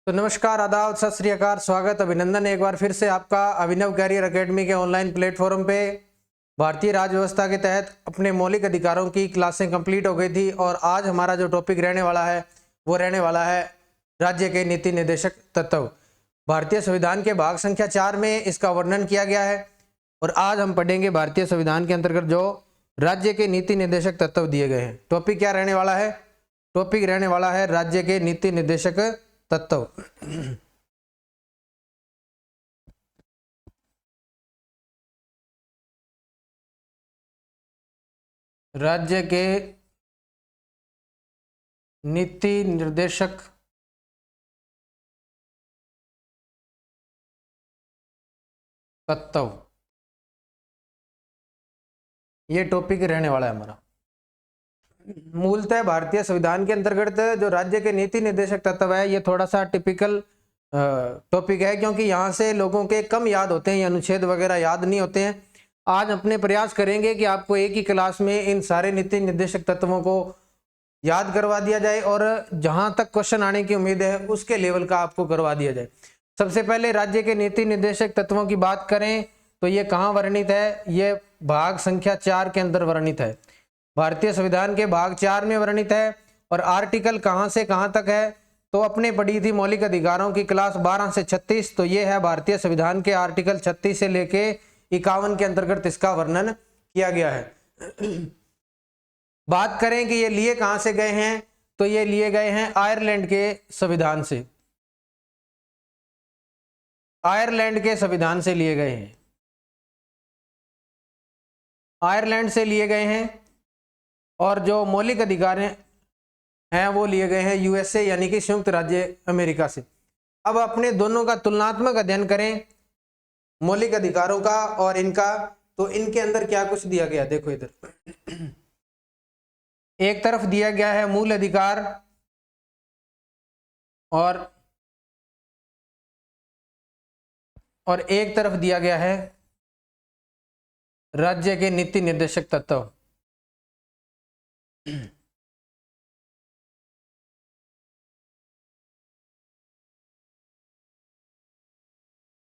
तो नमस्कार, आदाब, सत श्री अकाल, स्वागत, अभिनंदन एक बार फिर से आपका अभिनव कैरियर एकेडमी के ऑनलाइन प्लेटफॉर्म पे। भारतीय राज्य व्यवस्था के तहत अपने मौलिक अधिकारों की क्लासें कंप्लीट हो गई थी और आज हमारा जो टॉपिक रहने वाला है वो रहने वाला है राज्य के नीति निर्देशक तत्व। भारतीय संविधान के भाग संख्या 4 में इसका वर्णन किया गया है और आज हम पढ़ेंगे भारतीय संविधान के अंतर्गत जो राज्य के नीति निर्देशक तत्व दिए गए हैं। टॉपिक क्या रहने वाला है? टॉपिक रहने वाला है राज्य के नीति निर्देशक तत्व। राज्य के नीति निर्देशक तत्व, ये टॉपिक रहने वाला है हमारा। मूलतः भारतीय संविधान के अंतर्गत जो राज्य के नीति निर्देशक तत्व है ये थोड़ा सा टिपिकल टॉपिक है, क्योंकि यहाँ से लोगों के कम याद होते हैं, ये अनुच्छेद वगैरह याद नहीं होते हैं। आज अपने प्रयास करेंगे कि आपको एक ही क्लास में इन सारे नीति निर्देशक तत्वों को याद करवा दिया जाए और जहाँ तक क्वेश्चन आने की उम्मीद है उसके लेवल का आपको करवा दिया जाए। सबसे पहले राज्य के नीति निर्देशक तत्वों की बात करें तो ये कहाँ वर्णित है? ये भाग संख्या 4 के अंदर वर्णित है। भारतीय संविधान के भाग 4 में वर्णित है। और आर्टिकल कहाँ से कहाँ तक है तो अपने पढ़ी थी मौलिक अधिकारों की क्लास 12 से 36, तो ये है भारतीय संविधान के आर्टिकल 36 से लेके 51 के अंतर्गत इसका वर्णन किया गया है। बात करें कि ये लिए कहां से गए हैं तो ये लिए गए हैं आयरलैंड के संविधान से। आयरलैंड के संविधान से लिए गए हैं, आयरलैंड से लिए गए हैं। और जो मौलिक अधिकार हैं वो लिए गए हैं यूएसए यानी कि संयुक्त राज्य अमेरिका से। अब अपने दोनों का तुलनात्मक अध्ययन करें, मौलिक अधिकारों का और इनका, तो इनके अंदर क्या कुछ दिया गया देखो इधर। एक तरफ दिया गया है मूल अधिकार और एक तरफ दिया गया है राज्य के नीति निर्देशक तत्व।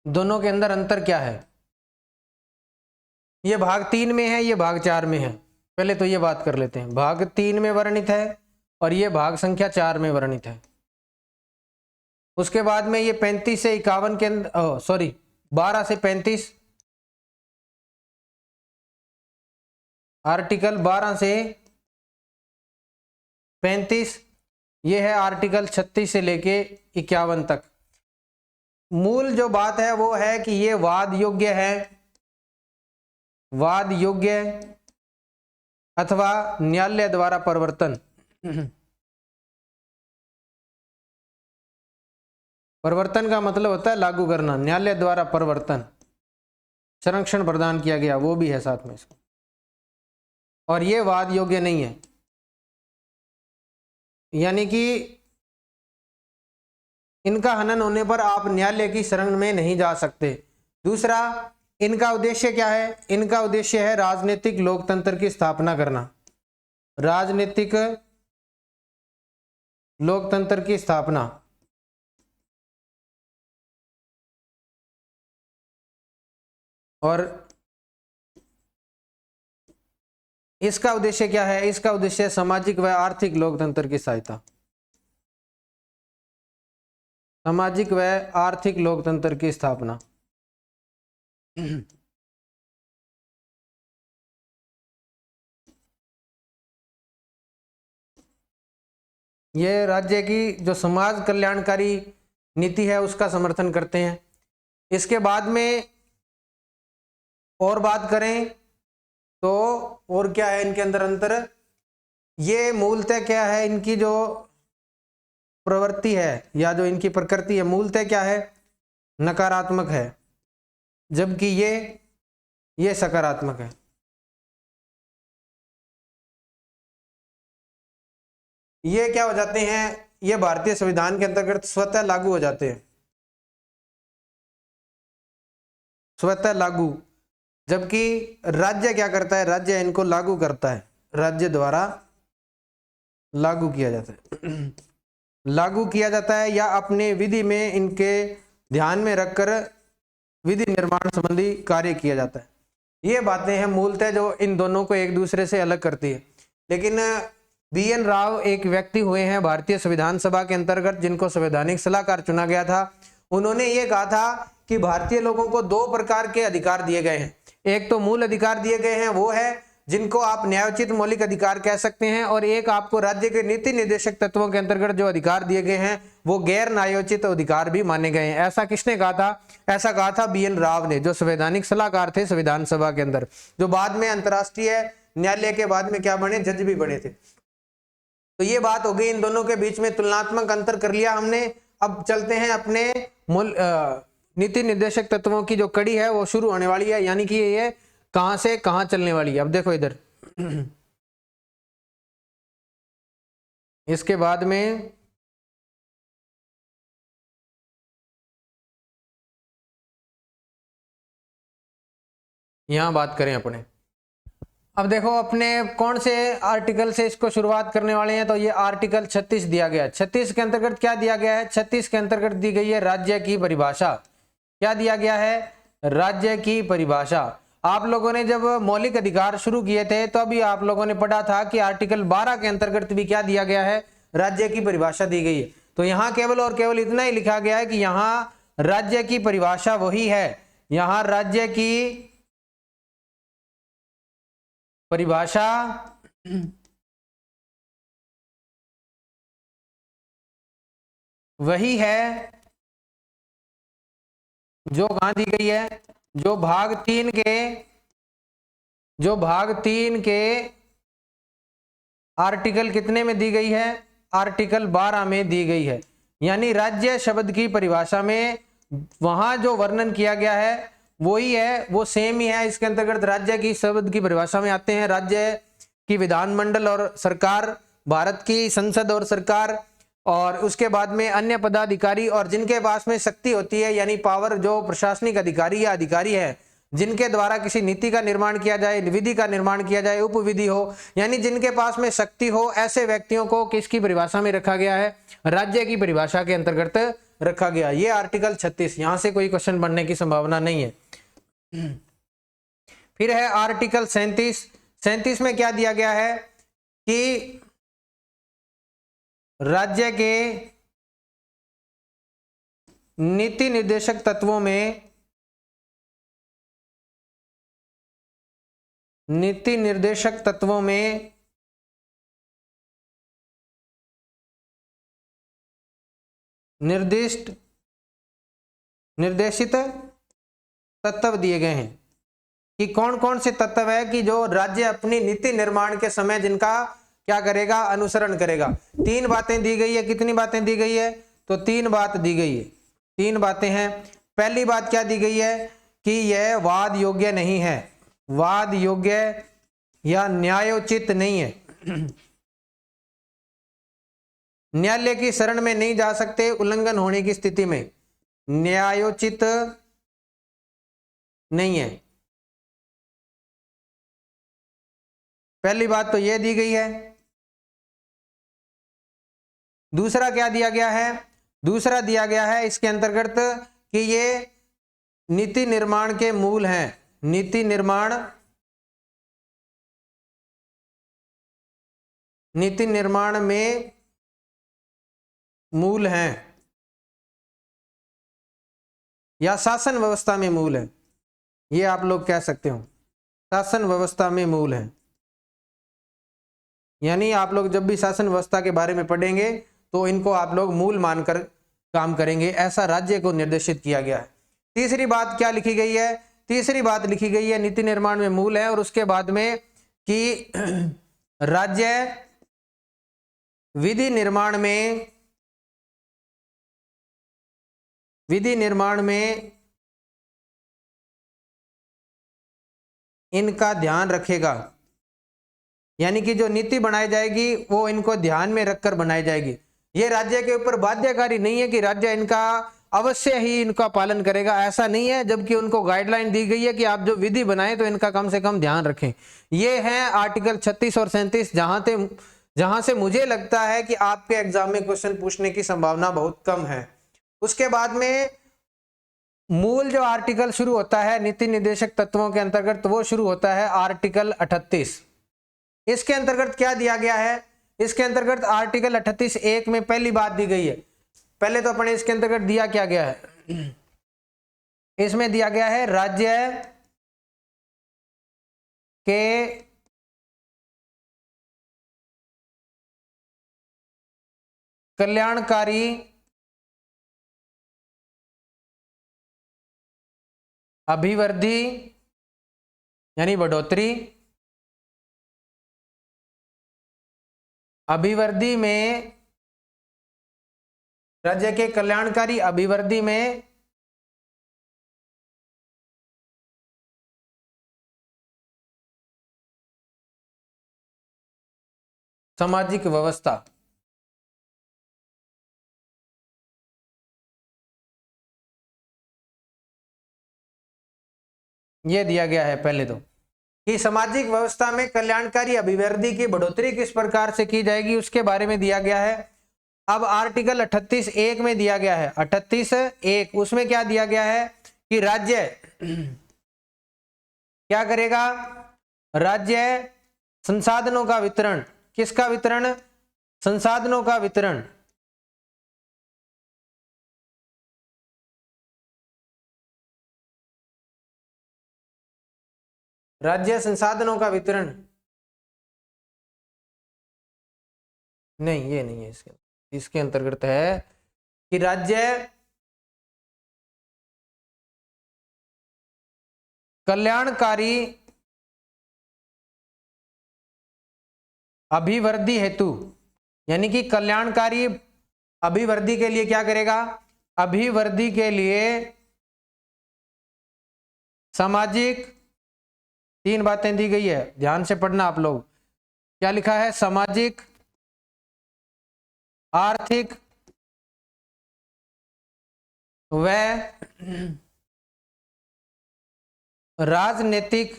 दोनों के अंदर अंतर क्या है? ये भाग 3 में है, ये भाग 4 में है। पहले तो ये बात कर लेते हैं। भाग 3 में वर्णित है और ये भाग संख्या 4 में वर्णित है। उसके बाद में ये 35 से 51 के अंदर, सॉरी 12 से 35, आर्टिकल 12 से 35, ये है आर्टिकल 36 से लेके 51 तक। मूल जो बात है वो है कि ये वाद योग्य है, वाद योग्य अथवा न्यायालय द्वारा परिवर्तन। परिवर्तन का मतलब होता है लागू करना, न्यायालय द्वारा परिवर्तन, संरक्षण प्रदान किया गया, वो भी है साथ में इसको। और ये वाद योग्य नहीं है, यानी कि इनका हनन होने पर आप न्यायालय की शरण में नहीं जा सकते। दूसरा, इनका उद्देश्य क्या है? इनका उद्देश्य है राजनीतिक लोकतंत्र की स्थापना करना, राजनीतिक लोकतंत्र की स्थापना। और इसका उद्देश्य क्या है? इसका उद्देश्य सामाजिक व आर्थिक लोकतंत्र की सहायता, सामाजिक व आर्थिक लोकतंत्र की स्थापना। ये राज्य की जो समाज कल्याणकारी नीति है उसका समर्थन करते हैं। इसके बाद में और बात करें तो और क्या है इनके अंदर अंतर? ये मूलतः क्या है, इनकी जो प्रवृत्ति है या जो इनकी प्रकृति है मूलतः क्या है? नकारात्मक है, जबकि ये सकारात्मक है। ये क्या हो जाते हैं? ये भारतीय संविधान के अंतर्गत स्वतः लागू हो जाते हैं, स्वतः लागू। जबकि राज्य क्या करता है? राज्य इनको लागू करता है, राज्य द्वारा लागू किया जाता है। लागू किया जाता है या अपने विधि में इनके ध्यान में रखकर विधि निर्माण संबंधी कार्य किया जाता है। ये बातें हैं मूलतः जो इन दोनों को एक दूसरे से अलग करती है। लेकिन BN राव एक व्यक्ति हुए हैं भारतीय संविधान सभा के अंतर्गत जिनको संवैधानिक सलाहकार चुना गया था। उन्होंने ये कहा था कि भारतीय लोगों को दो प्रकार के अधिकार दिए गए हैं। एक तो मूल अधिकार दिए गए हैं, वो है जिनको आप न्यायोचित मौलिक अधिकार कह सकते हैं, और एक आपको राज्य के नीति निर्देशक तत्वों के अंतर्गत जो अधिकार दिए गए हैं वो गैर न्यायोचित अधिकार भी माने गए हैं। ऐसा किसने कहा था? ऐसा कहा था BN राव ने, जो संवैधानिक सलाहकार थे संविधान सभा के अंदर, जो बाद में अंतर्राष्ट्रीय न्यायालय के बाद में क्या बने, जज भी बने थे। तो ये बात हो गई, इन दोनों के बीच में तुलनात्मक अंतर कर लिया हमने। अब चलते हैं अपने मूल नीति निर्देशक तत्वों की जो कड़ी है वो शुरू होने वाली है, यानी कि ये कहां से कहां चलने वाली है। अब देखो इधर इसके बाद में यहां बात करें अपने। अब देखो अपने कौन से आर्टिकल से इसको शुरुआत करने वाले हैं, तो ये आर्टिकल 36 दिया गया है। 36 के अंतर्गत क्या दिया गया है? 36 के अंतर्गत दी गई है राज्य की परिभाषा। क्या दिया गया है? राज्य की परिभाषा। आप लोगों ने जब मौलिक अधिकार शुरू किए थे तो अभी आप लोगों ने पढ़ा था कि आर्टिकल 12 के अंतर्गत भी क्या दिया गया है? राज्य की परिभाषा दी गई है। तो यहां केवल और केवल इतना ही लिखा गया है कि यहां राज्य की परिभाषा वही है, यहां राज्य की परिभाषा वही है जो कहां दी गई है, जो भाग 3 के आर्टिकल कितने में दी गई है? आर्टिकल 12 में दी गई है। यानी राज्य शब्द की परिभाषा में वहां जो वर्णन किया गया है वही है, वो सेम ही है। इसके अंतर्गत राज्य की शब्द की परिभाषा में आते हैं राज्य की विधानमंडल और सरकार, भारत की संसद और सरकार, और उसके बाद में अन्य पदाधिकारी और जिनके पास में शक्ति होती है, यानी पावर, जो प्रशासनिक अधिकारी या अधिकारी है जिनके द्वारा किसी नीति का निर्माण किया जाए, विधि का निर्माण किया जाए, उपविधि हो, यानी जिनके पास में शक्ति हो, ऐसे व्यक्तियों को किसकी परिभाषा में रखा गया है? राज्य की परिभाषा के अंतर्गत रखा गया। ये आर्टिकल 36, यहां से कोई क्वेश्चन बनने की संभावना नहीं है। फिर है आर्टिकल 37। 37 में क्या दिया गया है कि राज्य के नीति निर्देशक तत्वों में निर्देशित तत्व दिए गए हैं कि कौन कौन से तत्व है कि जो राज्य अपनी नीति निर्माण के समय जिनका क्या करेगा? अनुसरण करेगा। 3 बातें दी गई है। कितनी बातें दी गई है? तो 3 बात दी गई है, 3 बातें हैं। पहली बात क्या दी गई है कि यह वाद योग्य नहीं है, वाद योग्य या न्यायोचित नहीं है, न्यायालय की शरण में नहीं जा सकते उल्लंघन होने की स्थिति में, न्यायोचित नहीं है। पहली बात तो यह दी गई है। दूसरा क्या दिया गया है? दूसरा दिया गया है इसके अंतर्गत कि ये नीति निर्माण के मूल हैं, नीति निर्माण में मूल हैं या शासन व्यवस्था में मूल है, ये आप लोग कह सकते हो, शासन व्यवस्था में मूल है। यानी आप लोग जब भी शासन व्यवस्था के बारे में पढ़ेंगे तो इनको आप लोग मूल मानकर काम करेंगे, ऐसा राज्य को निर्देशित किया गया है। तीसरी बात क्या लिखी गई है? तीसरी बात लिखी गई है नीति निर्माण में मूल है, और उसके बाद में कि राज्य विधि निर्माण में इनका ध्यान रखेगा, यानी कि जो नीति बनाई जाएगी वो इनको ध्यान में रखकर बनाई जाएगी। ये राज्य के ऊपर बाध्यकारी नहीं है कि राज्य इनका अवश्य ही इनका पालन करेगा, ऐसा नहीं है। जबकि उनको गाइडलाइन दी गई है कि आप जो विधि बनाएं तो इनका कम से कम ध्यान रखें। ये है आर्टिकल 36 और 37, जहां से मुझे लगता है कि आपके एग्जाम में क्वेश्चन पूछने की संभावना बहुत कम है। उसके बाद में मूल जो आर्टिकल शुरू होता है नीति निर्देशक तत्वों के अंतर्गत, वो शुरू होता है आर्टिकल 38। इसके अंतर्गत क्या दिया गया है? इसके अंतर्गत आर्टिकल 38(1) में पहली बात दी गई है। पहले तो अपने इसके अंतर्गत दिया क्या गया है, इसमें दिया गया है राज्य के कल्याणकारी अभिवृद्धि यानी बढ़ोतरी, अभिवृद्धि में, राज्य के कल्याणकारी अभिवृद्धि में सामाजिक व्यवस्था, यह दिया गया है पहले तो, कि सामाजिक व्यवस्था में कल्याणकारी अभिवृद्धि की बढ़ोतरी किस प्रकार से की जाएगी उसके बारे में दिया गया है। अब आर्टिकल 38(1) में दिया गया है 38(1), उसमें क्या दिया गया है कि राज्य क्या करेगा, राज्य संसाधनों का वितरण, किसका वितरण, संसाधनों का वितरण, राज्य संसाधनों का वितरण, नहीं ये नहीं है, इसके अंतर्गत है कि राज्य कल्याणकारी अभिवृद्धि हेतु, यानी कि कल्याणकारी अभिवृद्धि के लिए क्या करेगा, अभिवृद्धि के लिए सामाजिक, 3 बातें दी गई है, ध्यान से पढ़ना आप लोग। क्या लिखा है, सामाजिक, आर्थिक व राजनीतिक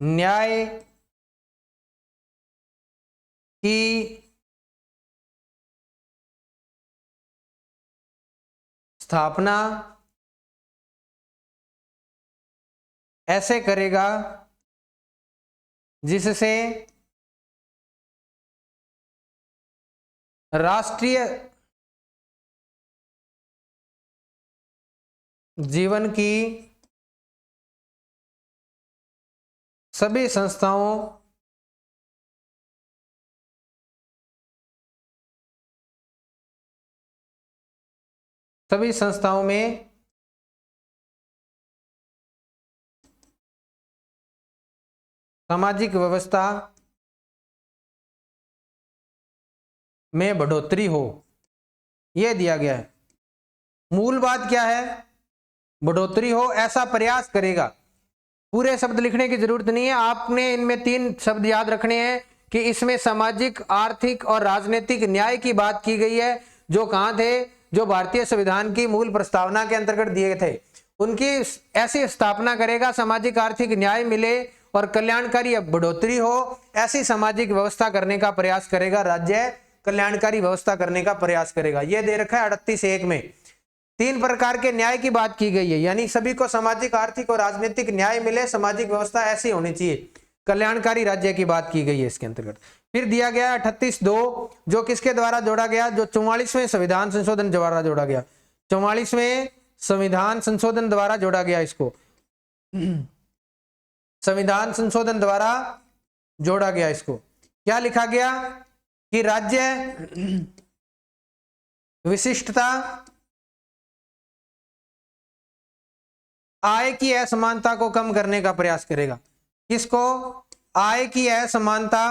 न्याय की स्थापना ऐसे करेगा जिससे राष्ट्रीय जीवन की सभी संस्थाओं में सामाजिक व्यवस्था में बढ़ोतरी हो, यह दिया गया है। मूल बात क्या है, बढ़ोतरी हो ऐसा प्रयास करेगा। पूरे शब्द लिखने की जरूरत नहीं है, आपने इनमें 3 शब्द याद रखने हैं कि इसमें सामाजिक, आर्थिक और राजनीतिक न्याय की बात की गई है, जो कहां थे, जो भारतीय संविधान की मूल प्रस्तावना के अंतर्गत दिए थे, उनकी ऐसी स्थापना करेगा, सामाजिक आर्थिक न्याय मिले और कल्याणकारी बढ़ोतरी हो, ऐसी सामाजिक व्यवस्था करने का प्रयास करेगा, राज्य कल्याणकारी व्यवस्था करने का प्रयास करेगा। यह दे रखा है 38(1) में। 3 प्रकार के न्याय की बात की गई है, यानी सभी को सामाजिक, आर्थिक और राजनीतिक न्याय मिले, सामाजिक व्यवस्था ऐसी होनी चाहिए, कल्याणकारी राज्य की बात की गई है इसके अंतर्गत। फिर दिया गया 38(2), जो किसके द्वारा जोड़ा गया, जो 44वें संविधान संशोधन द्वारा जोड़ा गया, 44वें संविधान संशोधन द्वारा जोड़ा गया, इसको संविधान संशोधन द्वारा जोड़ा गया। इसको क्या लिखा गया कि राज्य विशिष्टता, आय की असमानता को कम करने का प्रयास करेगा। किसको, आय की असमानता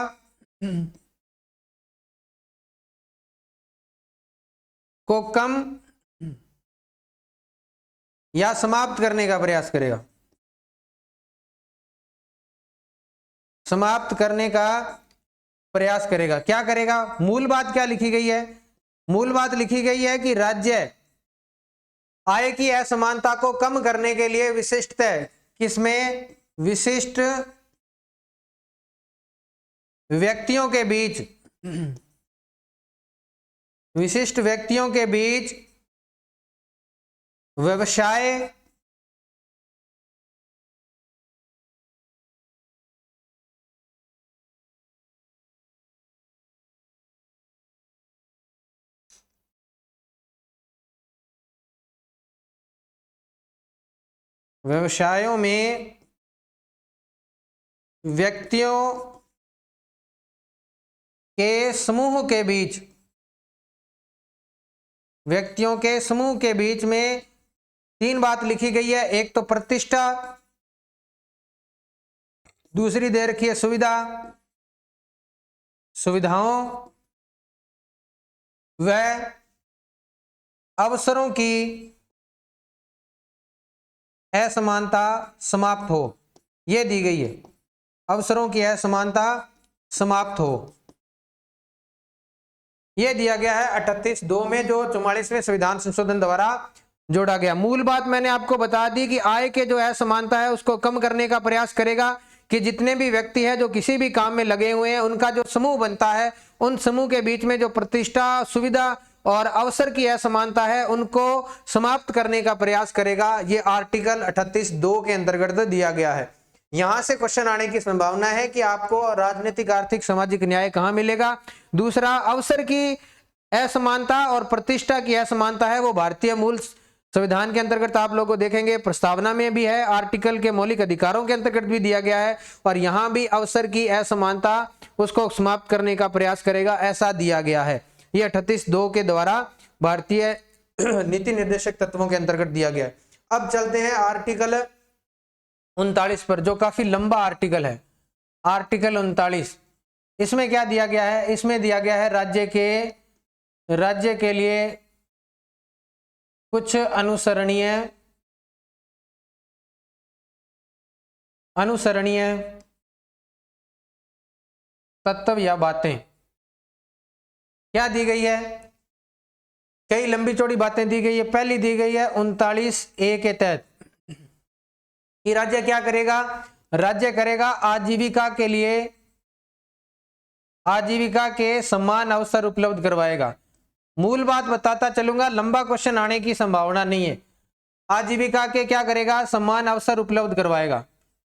को कम या समाप्त करने का प्रयास करेगा, समाप्त करने का प्रयास करेगा। क्या करेगा, मूल बात क्या लिखी गई है, मूल बात लिखी गई है कि राज्य आय की असमानता को कम करने के लिए विशिष्ट, किसमें, विशिष्ट व्यक्तियों के बीच, विशिष्ट व्यक्तियों के बीच व्यवसाय व्यवसायों में व्यक्तियों के समूह के बीच, व्यक्तियों के समूह के बीच में 3 बात लिखी गई है। एक तो प्रतिष्ठा, दूसरी दे रखी है सुविधा, सुविधाओं व अवसरों की असमानता समाप्त हो, यह दी गई है। अवसरों की असमानता समाप्त हो, यह दिया गया है 38(2) में, जो 44वें संविधान संशोधन द्वारा जोड़ा गया। मूल बात मैंने आपको बता दी कि आय के जो असमानता है उसको कम करने का प्रयास करेगा कि जितने भी व्यक्ति हैं जो किसी भी काम में लगे हुए हैं, उनका जो समूह बनता है, उन समूह के बीच में जो प्रतिष्ठा, सुविधा और अवसर की असमानता है, उनको समाप्त करने का प्रयास करेगा। ये आर्टिकल 38(2) के अंतर्गत दिया गया है। यहां से क्वेश्चन आने की संभावना है कि आपको राजनीतिक, आर्थिक, सामाजिक न्याय कहां मिलेगा। दूसरा, अवसर की असमानता और प्रतिष्ठा की असमानता है, वो भारतीय मूल संविधान के अंतर्गत आप लोगों को देखेंगे, प्रस्तावना में भी है, आर्टिकल के मौलिक अधिकारों के अंतर्गत भी दिया गया है, और यहां भी अवसर की असमानता उसको समाप्त करने का प्रयास करेगा, ऐसा दिया गया है। यह 38(2) के द्वारा भारतीय नीति निर्देशक तत्वों के अंतर्गत दिया गया है। अब चलते हैं आर्टिकल 39 पर, जो काफी लंबा आर्टिकल है। आर्टिकल 39, इसमें क्या दिया गया है? इसमें दिया गया है राज्य के लिए कुछ अनुसरणीय तत्व या बातें। क्या दी गई है? कई लंबी चौड़ी बातें दी गई है। पहली दी गई है 39(a) के तहत कि राज्य क्या करेगा? राज्य करेगा आजीविका के समान अवसर उपलब्ध करवाएगा। मूल बात बताता चलूंगा, लंबा क्वेश्चन आने की संभावना नहीं है। आजीविका के क्या करेगा? समान अवसर उपलब्ध करवाएगा,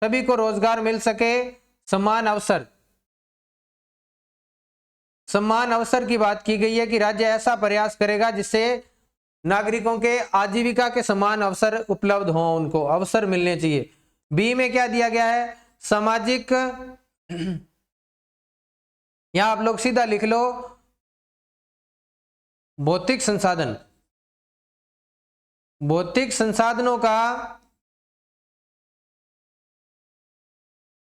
सभी को रोजगार मिल सके, समान अवसर। समान अवसर की बात की गई है कि राज्य ऐसा प्रयास करेगा जिससे नागरिकों के आजीविका के समान अवसर उपलब्ध हों, उनको अवसर मिलने चाहिए। बी में क्या दिया गया है? सामाजिक, यहां आप लोग सीधा लिख लो, भौतिक संसाधन। भौतिक संसाधनों का,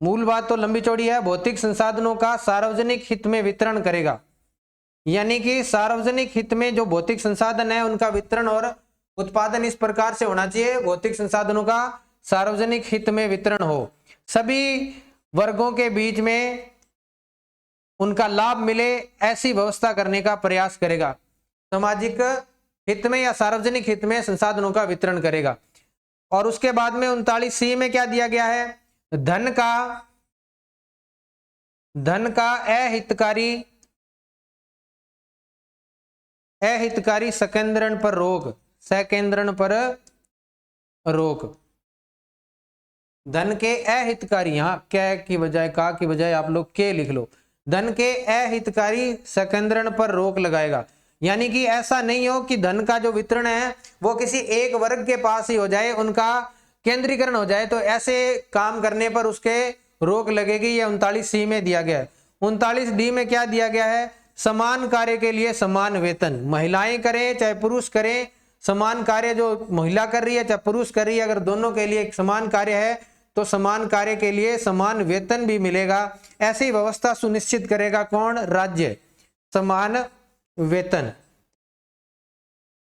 मूल बात तो लंबी चौड़ी है, भौतिक संसाधनों का सार्वजनिक हित में वितरण करेगा। यानी कि सार्वजनिक हित में जो भौतिक संसाधन है उनका वितरण और उत्पादन इस प्रकार से होना चाहिए, भौतिक संसाधनों का सार्वजनिक हित में वितरण हो, सभी वर्गों के बीच में उनका लाभ मिले, ऐसी व्यवस्था करने का प्रयास करेगा। सामाजिक हित में या सार्वजनिक हित में संसाधनों का वितरण करेगा। और उसके बाद में 39(c) में क्या दिया गया है? धन का अहितकारी संकेंद्रण पर रोक। धन के अहितकारी, यहां क्या की बजाय का की बजाय आप लोग के लिख लो, धन के अहितकारी संकेंद्रण पर रोक लगाएगा। यानी कि ऐसा नहीं हो कि धन का जो वितरण है वो किसी एक वर्ग के पास ही हो जाए, उनका केंद्रीकरण हो जाए, तो ऐसे काम करने पर उसके रोक लगेगी। ये 39(c) में दिया गया है। 39(d) में क्या दिया गया है? समान कार्य के लिए समान वेतन। महिलाएं करें चाहे पुरुष करें, समान कार्य जो महिला कर रही है चाहे पुरुष कर रही है, अगर दोनों के लिए एक समान कार्य है तो समान कार्य के लिए समान वेतन भी मिलेगा। ऐसी व्यवस्था सुनिश्चित करेगा कौन? राज्य। समान वेतन,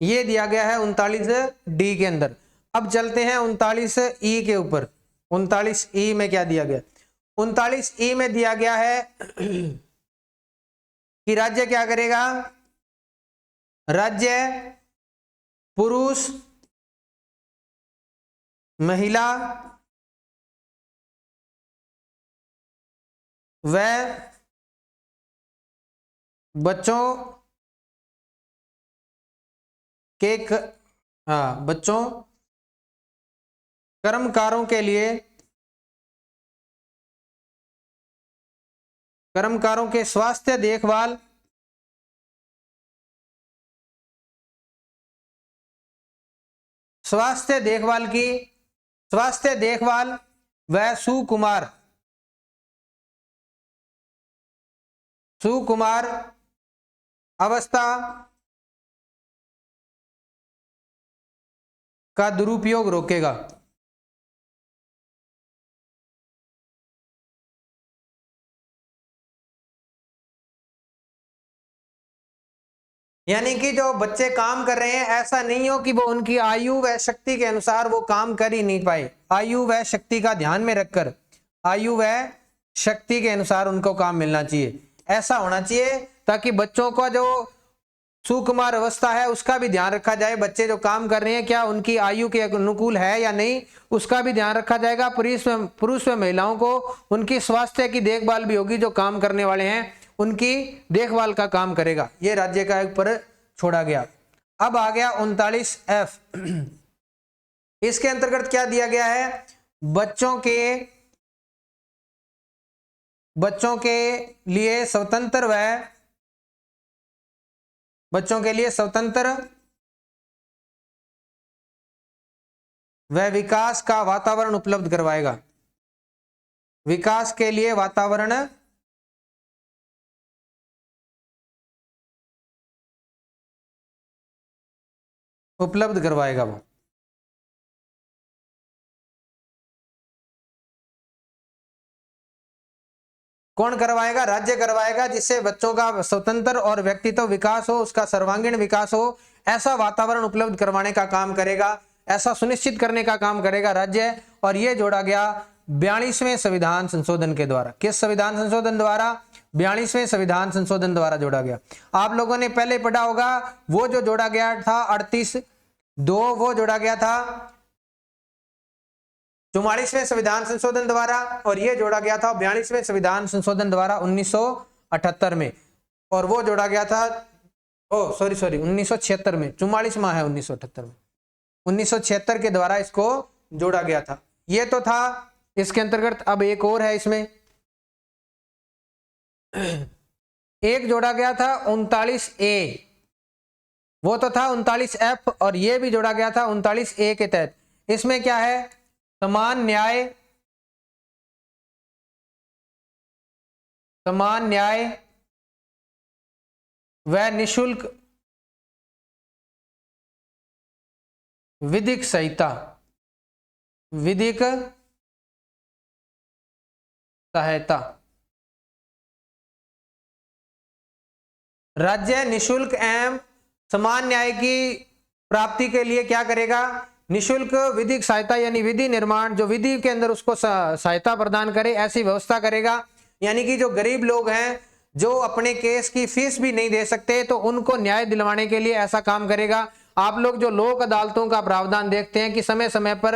ये दिया गया है 39(d) के अंदर। अब चलते हैं 39(e) के ऊपर। 39(e) में क्या दिया गया? 39(e) में दिया गया है कि राज्य क्या करेगा? राज्य पुरुष, महिला व बच्चों के बच्चों कर्मकारों के स्वास्थ्य देखभाल स्वास्थ्य देखभाल व सुकुमार अवस्था का दुरुपयोग रोकेगा। यानी कि जो बच्चे काम कर रहे हैं, ऐसा नहीं हो कि वो उनकी आयु व शक्ति के अनुसार वो काम कर ही नहीं पाए। आयु व शक्ति का ध्यान में रखकर, आयु व शक्ति के अनुसार उनको काम मिलना चाहिए, ऐसा होना चाहिए, ताकि बच्चों का जो सुकुमार अवस्था है उसका भी ध्यान रखा जाए। बच्चे जो काम कर रहे हैं क्या उनकी आयु के अनुकूल है या नहीं, उसका भी ध्यान रखा जाएगा। पुरुष व महिलाओं को उनकी स्वास्थ्य की देखभाल भी होगी, जो काम करने वाले हैं उनकी देखभाल का काम करेगा। ये राज्य का एक पर छोड़ा गया। अब आ गया 39F। इसके अंतर्गत क्या दिया गया है? बच्चों के लिए स्वतंत्र व विकास का वातावरण उपलब्ध करवाएगा। विकास के लिए वातावरण उपलब्ध करवाएगा। वो कौन करवाएगा? राज्य करवाएगा, जिससे बच्चों का स्वतंत्र और व्यक्तित्व विकास हो, उसका सर्वांगीण विकास हो, ऐसा वातावरण उपलब्ध करवाने का काम करेगा, ऐसा सुनिश्चित करने का काम करेगा राज्य। और यह जोड़ा गया 42वें संविधान संशोधन के द्वारा। किस संविधान संशोधन द्वारा? 42वें संविधान संशोधन द्वारा जोड़ा गया। आप लोगों ने पहले पढ़ा होगा, वो जो जोड़ा गया था 38(2), वो जोड़ा गया था 44वें संविधान संशोधन द्वारा, और ये जोड़ा गया था 42वें संविधान संशोधन द्वारा 1978 में, और वो जोड़ा गया था 1976 में। 44 माह है 1978 में, 1976 के द्वारा इसको जोड़ा गया था। ये तो था इसके अंतर्गत। अब एक और है इसमें, एक जोड़ा गया था 39A, वो तो था 39F, और ये भी जोड़ा गया था 39A के तहत। इसमें क्या है? समान न्याय व निशुल्क विधिक सहायता राज्य निशुल्क एवं समान न्याय की प्राप्ति के लिए क्या करेगा? निशुल्क विधिक सहायता, यानी विधि निर्माण, जो विधि के अंदर उसको सहायता प्रदान करे, ऐसी व्यवस्था करेगा। यानी कि जो गरीब लोग हैं, जो अपने केस की फीस भी नहीं दे सकते, तो उनको न्याय दिलवाने के लिए ऐसा काम करेगा। आप लोग जो लोक अदालतों का प्रावधान देखते हैं कि समय समय पर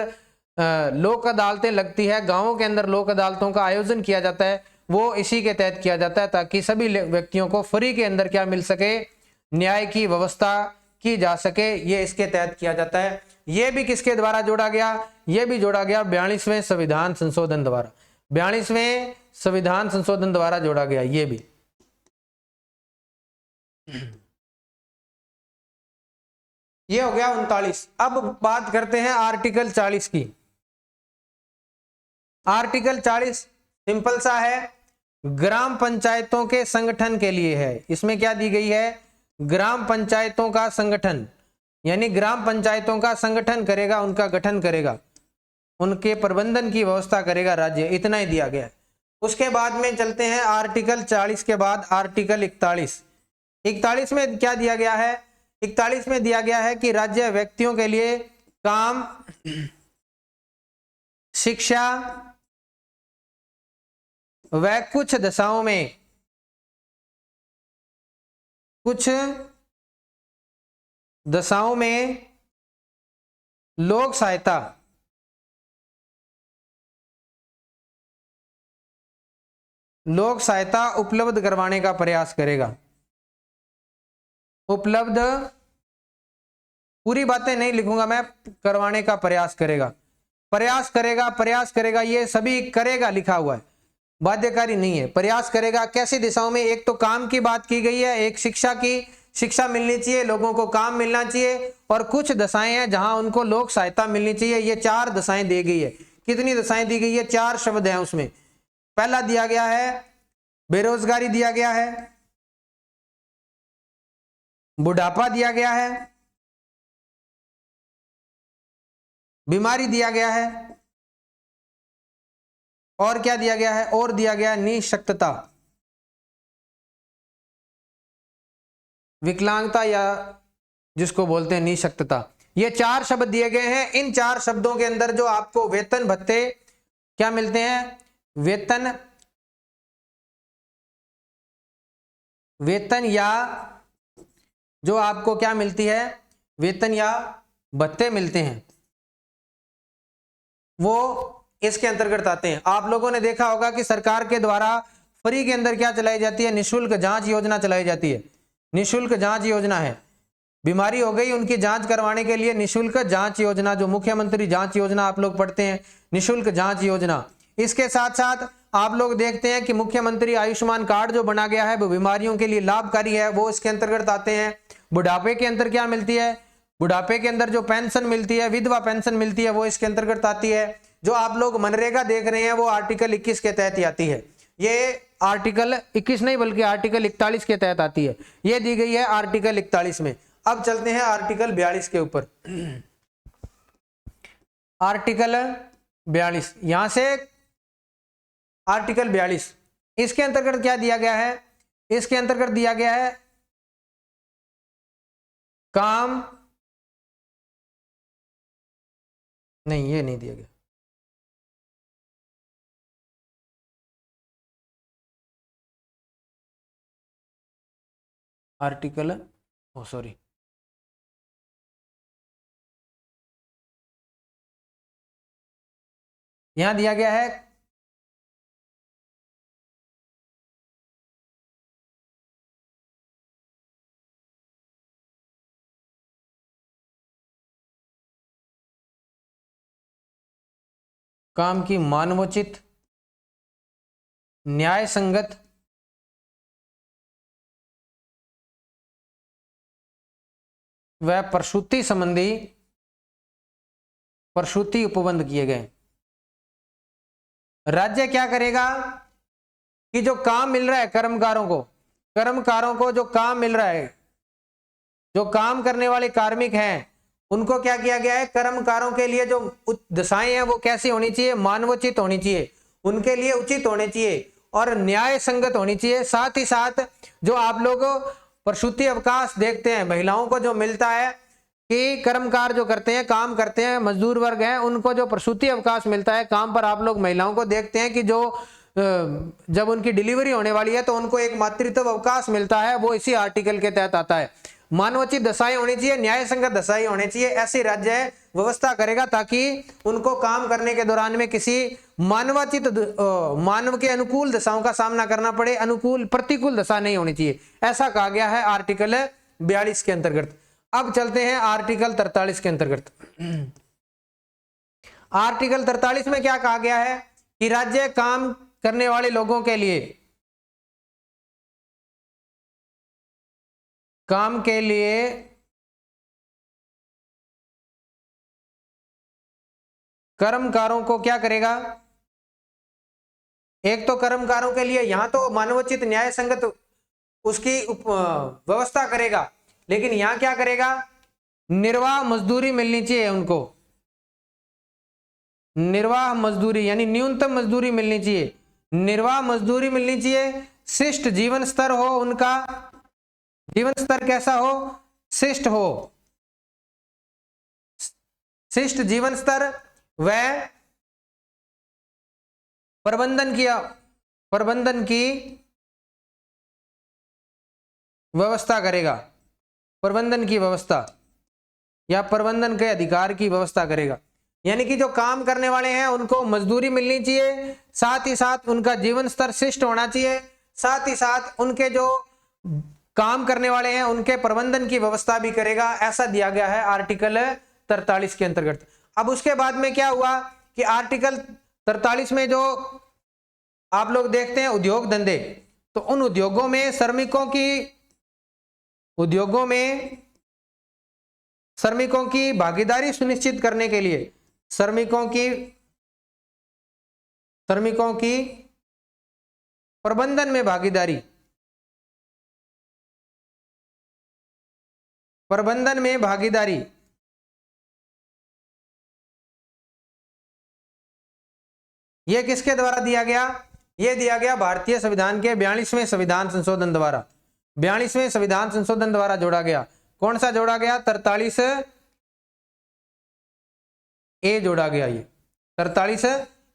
लोक अदालतें लगती है, गांवों के अंदर लोक अदालतों का आयोजन किया जाता है, वो इसी के तहत किया जाता है, ताकि सभी व्यक्तियों को फ्री के अंदर क्या मिल सके? न्याय की व्यवस्था की जा सके। ये इसके तहत किया जाता है। ये भी किसके द्वारा जोड़ा गया? ये भी जोड़ा गया 42वें संविधान संशोधन द्वारा। 42वें संविधान संशोधन द्वारा जोड़ा गया ये भी। ये हो गया 39। अब बात करते हैं आर्टिकल 40 की। आर्टिकल 40 सिंपल सा है, ग्राम पंचायतों के संगठन के लिए है। इसमें क्या दी गई है? ग्राम पंचायतों का संगठन, यानी ग्राम पंचायतों का संगठन करेगा, उनका गठन करेगा, उनके प्रबंधन की व्यवस्था करेगा राज्य। इतना ही दिया गया है। उसके बाद में चलते हैं आर्टिकल 40 के बाद आर्टिकल 41। 41 में क्या दिया गया है? 41 में दिया गया है कि राज्य व्यक्तियों के लिए काम, शिक्षा व कुछ दशाओं में लोक सहायता उपलब्ध करवाने का प्रयास करेगा। उपलब्ध, पूरी बातें नहीं लिखूंगा मैं, करवाने का प्रयास करेगा, प्रयास करेगा, प्रयास करेगा, ये सभी करेगा लिखा हुआ है, बाध्यकारी नहीं है। प्रयास करेगा कैसी दिशाओं में? एक तो काम की बात की गई है, एक शिक्षा की, शिक्षा मिलनी चाहिए, लोगों को काम मिलना चाहिए, और कुछ दशाएं हैं जहां उनको लोक सहायता मिलनी चाहिए। ये 4 दशाएं दी गई है। कितनी दशाएं दी गई है? 4 शब्द हैं उसमें। पहला दिया गया है बेरोजगारी, दिया गया है बुढ़ापा, दिया गया है बीमारी, दिया गया है, और क्या दिया गया है? और दिया गया है निःशक्तता, विकलांगता, या जिसको बोलते हैं निःशक्तता। ये 4 शब्द दिए गए हैं। इन 4 शब्दों के अंदर जो आपको वेतन भत्ते क्या मिलते हैं? वेतन या जो आपको क्या मिलती है? वेतन या भत्ते मिलते हैं, वो इसके अंतर्गत आते हैं। आप लोगों ने देखा होगा कि सरकार के द्वारा फ्री के अंदर क्या चलाई जाती है? निःशुल्क जांच योजना चलाई जाती है। निःशुल्क जांच योजना है, बीमारी हो गई उनकी जांच करवाने के लिए निःशुल्क जांच योजना, जो मुख्यमंत्री जांच योजना आप लोग पढ़ते हैं, निःशुल्क जांच योजना। इसके साथ साथ आप लोग देखते हैं कि मुख्यमंत्री आयुष्मान कार्ड जो बना गया है वो बीमारियों के लिए लाभकारी है, वो इसके अंतर्गत आते हैं। बुढ़ापे के अंदर क्या मिलती है? बुढ़ापे के अंदर जो पेंशन मिलती है, विधवा पेंशन मिलती है, वो इसके अंतर्गत आती है। जो आप लोग मनरेगा देख रहे हैं वो आर्टिकल 21 के तहत आती है। ये आर्टिकल 21 नहीं बल्कि आर्टिकल 41 के तहत आती है। ये दी गई है आर्टिकल 41 में। अब चलते हैं आर्टिकल 42 के ऊपर। आर्टिकल 42, यहां से आर्टिकल 42, इसके अंतर्गत क्या दिया गया है? इसके अंतर्गत दिया गया है काम, नहीं ये नहीं दिया गया, आर्टिकल सॉरी, यहां दिया गया है काम की मानवोचित, न्याय संगत, व प्रसूति संबंधी प्रसूति उपबंध किए गए। राज्य क्या करेगा कि जो काम मिल रहा है कर्मकारों को जो काम मिल रहा है, जो काम करने वाले कार्मिक हैं, उनको क्या किया गया है? कर्मकारों के लिए जो दशाएं हैं वो कैसी होनी चाहिए? मानवोचित होनी चाहिए, उनके लिए उचित होने चाहिए और न्याय संगत होनी चाहिए। साथ ही साथ जो आप लोग प्रसूति अवकाश देखते हैं, महिलाओं को जो मिलता है कि कर्मकार जो करते हैं, काम करते हैं, मजदूर वर्ग हैं, उनको जो प्रसूति अवकाश मिलता है काम पर, आप लोग महिलाओं को देखते हैं कि जो जब उनकी डिलीवरी होने वाली है तो उनको एक मातृत्व अवकाश मिलता है, वो इसी आर्टिकल के तहत आता है। मानवोचित दशाएं होनी चाहिए, न्याय संगत दशाएं होनी चाहिए, ऐसी राज्य व्यवस्था करेगा ताकि उनको काम करने के दौरान में किसी मानवाचित मानव के अनुकूल दशाओं का सामना करना पड़े, अनुकूल प्रतिकूल दशा नहीं होनी चाहिए, ऐसा कहा गया है आर्टिकल 42 के अंतर्गत। अब चलते हैं आर्टिकल 43 के अंतर्गत। आर्टिकल 43 में क्या कहा गया है कि राज्य काम करने वाले लोगों के लिए, काम के लिए कर्मकारों को क्या करेगा? एक तो कर्मकारों के लिए यहां तो मानवोचित न्याय संगत उसकी व्यवस्था करेगा, लेकिन यहां क्या करेगा? निर्वाह मजदूरी मिलनी चाहिए उनको, निर्वाह मजदूरी यानी न्यूनतम मजदूरी मिलनी चाहिए, निर्वाह मजदूरी मिलनी चाहिए। शिष्ट जीवन स्तर हो, उनका जीवन स्तर कैसा हो? शिष्ट हो, शिष्ट जीवन स्तर व प्रबंधन की व्यवस्था करेगा, प्रबंधन की व्यवस्था या प्रबंधन के अधिकार की व्यवस्था करेगा। यानी कि जो काम करने वाले हैं उनको मजदूरी मिलनी चाहिए, साथ ही साथ उनका जीवन स्तर शिष्ट होना चाहिए, साथ ही साथ उनके जो काम करने वाले हैं उनके प्रबंधन की व्यवस्था भी करेगा, ऐसा दिया गया है आर्टिकल 43 के अंतर्गत। अब उसके बाद में क्या हुआ कि आर्टिकल 43 में जो आप लोग देखते हैं उद्योग धंधे, तो उन उद्योगों में श्रमिकों की भागीदारी सुनिश्चित करने के लिए श्रमिकों की प्रबंधन में भागीदारी यह किसके द्वारा दिया गया? यह दिया गया भारतीय संविधान के 42वें संविधान संशोधन द्वारा। 42वें संविधान संशोधन द्वारा जोड़ा गया। कौन सा जोड़ा गया? 43 ए जोड़ा गया। ये 43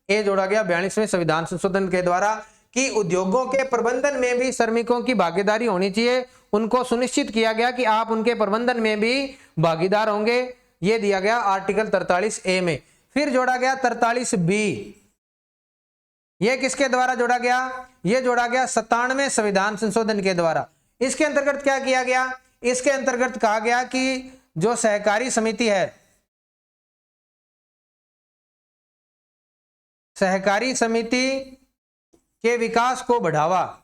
ए जोड़ा गया 42वें संविधान संशोधन के द्वारा कि उद्योगों के प्रबंधन में भी श्रमिकों की भागीदारी होनी चाहिए। उनको सुनिश्चित किया गया कि आप उनके प्रबंधन में भी भागीदार होंगे। यह दिया गया आर्टिकल 43 ए में। फिर जोड़ा गया 43 बी। यह किसके द्वारा जोड़ा गया? यह जोड़ा गया 97वें संविधान संशोधन के द्वारा। इसके अंतर्गत क्या किया गया? इसके अंतर्गत कहा गया कि जो सहकारी समिति है, सहकारी समिति के विकास को बढ़ावा,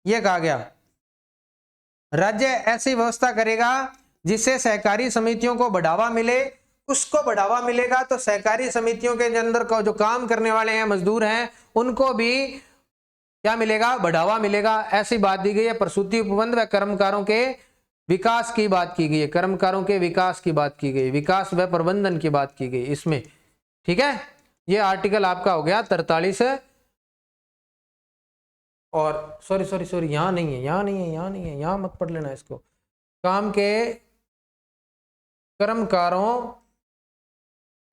यह कहा गया। राज्य ऐसी व्यवस्था करेगा जिससे सहकारी समितियों को बढ़ावा मिले। उसको बढ़ावा मिलेगा तो सहकारी समितियों के अंदर का जो काम करने वाले हैं, मजदूर हैं, उनको भी क्या मिलेगा? बढ़ावा मिलेगा। ऐसी बात दी गई है। प्रसूति उपबंध व कर्मकारों के विकास की बात की गई है। कर्मकारों के विकास की बात की गई, विकास व प्रबंधन की बात की गई इसमें। ठीक है, ये आर्टिकल आपका हो गया 43। और सॉरी यहां नहीं है, यहां मत पढ़ लेना इसको। काम के कर्मकारों,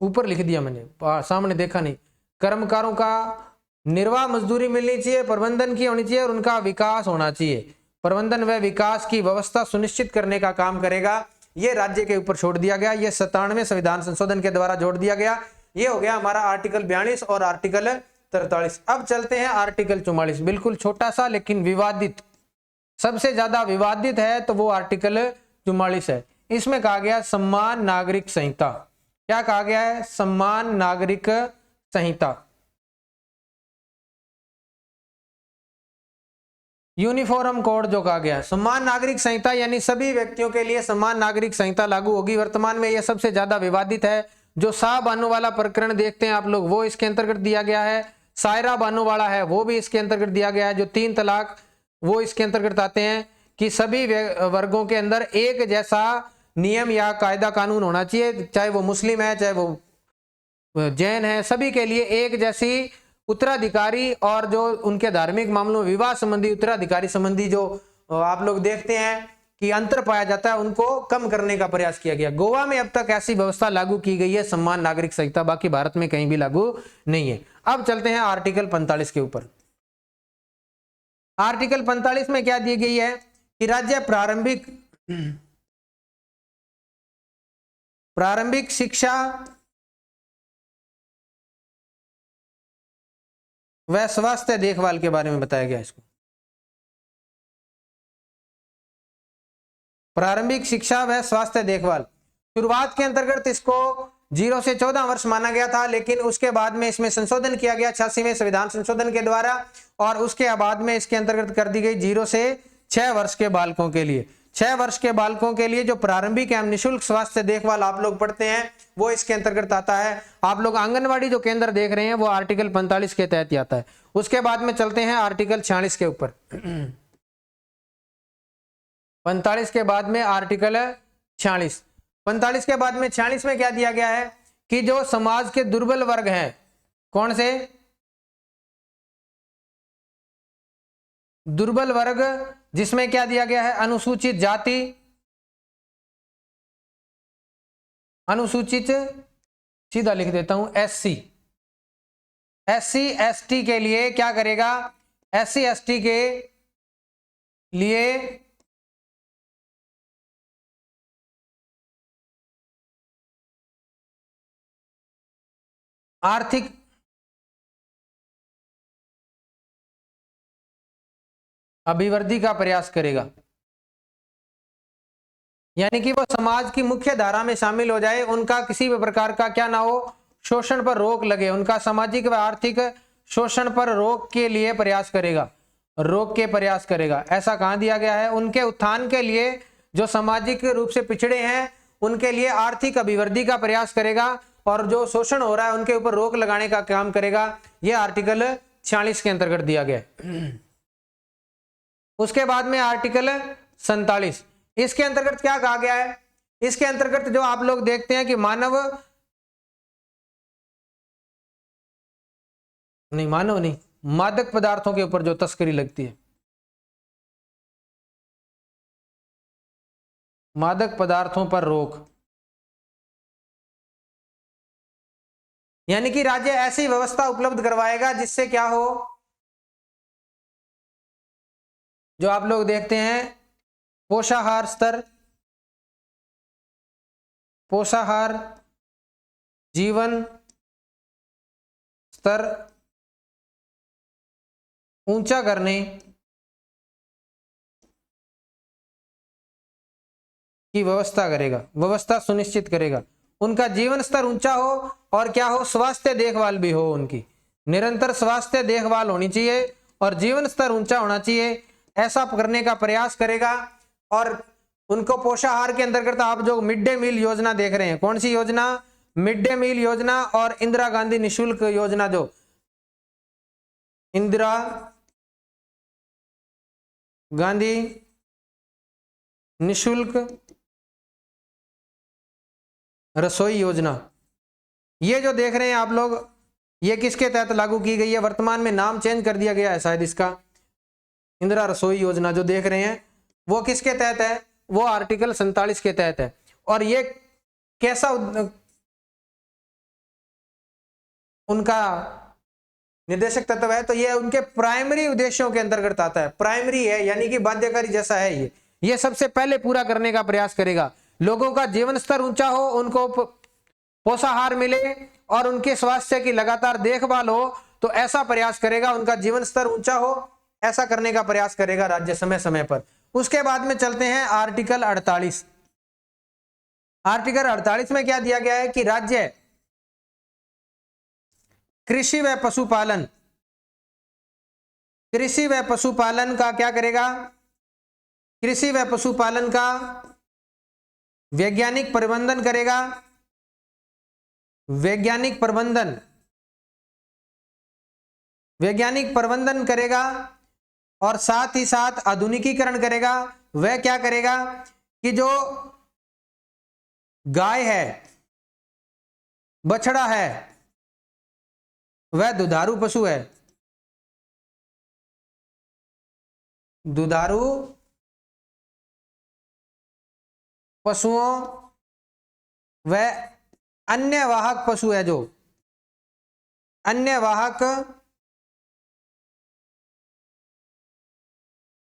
ऊपर लिख दिया मैंने, सामने देखा नहीं। कर्मकारों का निर्वाह मजदूरी मिलनी चाहिए, प्रबंधन की होनी चाहिए और उनका विकास होना चाहिए। प्रबंधन व विकास की व्यवस्था सुनिश्चित करने का काम करेगा। ये राज्य के ऊपर छोड़ दिया गया। ये 97वें संविधान संशोधन के द्वारा जोड़ दिया गया। ये हो गया हमारा आर्टिकल 42 और आर्टिकल 43। अब चलते हैं आर्टिकल 44। बिल्कुल छोटा सा लेकिन विवादित, सबसे ज्यादा विवादित है तो वो आर्टिकल 44 है। इसमें कहा गया सम्मान नागरिक संहिता। क्या कहा गया है? सम्मान नागरिक संहिता। यूनिफॉर्म कोड जो कहा गया, सम्मान नागरिक संहिता, यानी सभी व्यक्तियों के लिए समान नागरिक संहिता लागू होगी। वर्तमान में यह सबसे ज्यादा विवादित है। जो शाह बानो वाला प्रकरण देखते हैं आप लोग, वो इसके अंतर्गत दिया गया है। सायरा बानो वाला है, वो भी इसके अंतर्गत दिया गया है। जो 3 तलाक, वो इसके अंतर्गत आते हैं कि सभी वर्गों के अंदर एक जैसा नियम या कायदा कानून होना चाहिए, चाहे वो मुस्लिम है, चाहे वो जैन है, सभी के लिए एक जैसी उत्तराधिकारी और जो उनके धार्मिक मामलों में विवाह संबंधी उत्तराधिकारी संबंधी जो आप लोग देखते हैं कि अंतर पाया जाता है, उनको कम करने का प्रयास किया गया। गोवा में अब तक ऐसी व्यवस्था लागू की गई है, सम्मान नागरिक संहिता, बाकी भारत में कहीं भी लागू नहीं है। अब चलते हैं आर्टिकल 45 के ऊपर। आर्टिकल 45 में क्या दी गई है कि राज्य प्रारंभिक शिक्षा व स्वास्थ्य देखभाल के बारे में बताया गया। इसको प्रारंभिक शिक्षा व स्वास्थ्य देखभाल, शुरुआत के अंतर्गत इसको 0 से 14 वर्ष माना गया था, लेकिन उसके बाद में इसमें संशोधन किया गया 86वें संविधान संशोधन के द्वारा, और उसके बाद में इसके अंतर्गत कर दी गई 0 से 6 वर्ष के बालकों के लिए। 6 वर्ष के बालकों के लिए जो प्रारंभिक एवं निःशुल्क स्वास्थ्य देखभाल आप लोग पढ़ते हैं, वो इसके अंतर्गत आता है। आप लोग आंगनवाड़ी जो केंद्र देख रहे हैं, वो आर्टिकल 45 के तहत आता है। उसके बाद में चलते हैं आर्टिकल 46 के ऊपर। 45 के बाद में आर्टिकल 46। 45 के बाद में 46 में क्या दिया गया है कि जो समाज के दुर्बल वर्ग हैं, कौन से दुर्बल वर्ग, जिसमें क्या दिया गया है? अनुसूचित जाति, अनुसूचित, सीधा लिख देता हूं, SC, SC/ST के लिए क्या करेगा? SC/ST के लिए आर्थिक अभिवृद्धि का प्रयास करेगा, यानी कि वो समाज की मुख्य धारा में शामिल हो जाए, उनका किसी भी प्रकार का क्या ना हो, शोषण पर रोक लगे, उनका सामाजिक व आर्थिक शोषण पर रोक के लिए प्रयास करेगा, रोक के प्रयास करेगा। ऐसा कहाँ दिया गया है? उनके उत्थान के लिए, जो सामाजिक रूप से पिछड़े हैं उनके लिए आर्थिक अभिवृद्धि का प्रयास करेगा, और जो शोषण हो रहा है उनके ऊपर रोक लगाने का काम करेगा। यह आर्टिकल 46 के अंतर्गत दिया गया है। उसके बाद में आर्टिकल 47, इसके अंतर्गत क्या कहा गया है? इसके अंतर्गत जो आप लोग देखते हैं कि मानव नहीं, मादक पदार्थों के ऊपर जो तस्करी लगती है, मादक पदार्थों पर रोक, यानी कि राज्य ऐसी व्यवस्था उपलब्ध करवाएगा जिससे क्या हो, जो आप लोग देखते हैं पोषाहार स्तर, पोषाहार जीवन स्तर ऊंचा करने की व्यवस्था करेगा, व्यवस्था सुनिश्चित करेगा। उनका जीवन स्तर ऊंचा हो और क्या हो, स्वास्थ्य देखभाल भी हो, उनकी निरंतर स्वास्थ्य देखभाल होनी चाहिए और जीवन स्तर ऊंचा होना चाहिए, ऐसा करने का प्रयास करेगा। और उनको पोषाहार के अंतर्गत आप जो मिड डे मील योजना देख रहे हैं, कौन सी योजना? मिड डे मील योजना और इंदिरा गांधी निःशुल्क योजना, जो इंदिरा गांधी निःशुल्क रसोई योजना, ये जो देख रहे हैं आप लोग, ये किसके तहत लागू की गई है? वर्तमान में नाम चेंज कर दिया गया है शायद इसका। इंदिरा रसोई योजना जो देख रहे हैं वो किसके तहत है? वो आर्टिकल 47 के तहत है। और ये कैसा उनका निर्देशक तत्व है? तो ये उनके प्राइमरी उद्देश्यों के अंतर्गत आता है। प्राइमरी है यानी कि बाध्यकारी जैसा है। ये सबसे पहले पूरा करने का प्रयास करेगा। लोगों का जीवन स्तर ऊंचा हो, उनको पोषाहार मिले और उनके स्वास्थ्य की लगातार देखभाल हो, तो ऐसा प्रयास करेगा। उनका जीवन स्तर ऊंचा हो, ऐसा करने का प्रयास करेगा राज्य समय समय पर। उसके बाद में चलते हैं आर्टिकल 48। आर्टिकल 48 में क्या दिया गया है कि राज्य कृषि व पशुपालन, कृषि व पशुपालन का क्या करेगा? कृषि व पशुपालन का वैज्ञानिक प्रबंधन करेगा, वैज्ञानिक प्रबंधन करेगा और साथ ही साथ आधुनिकीकरण करेगा। वह क्या करेगा कि जो गाय है, बछड़ा है, वह दुधारू पशु है, दुधारू पशुओं व अन्य वाहक पशु है, जो अन्य वाहक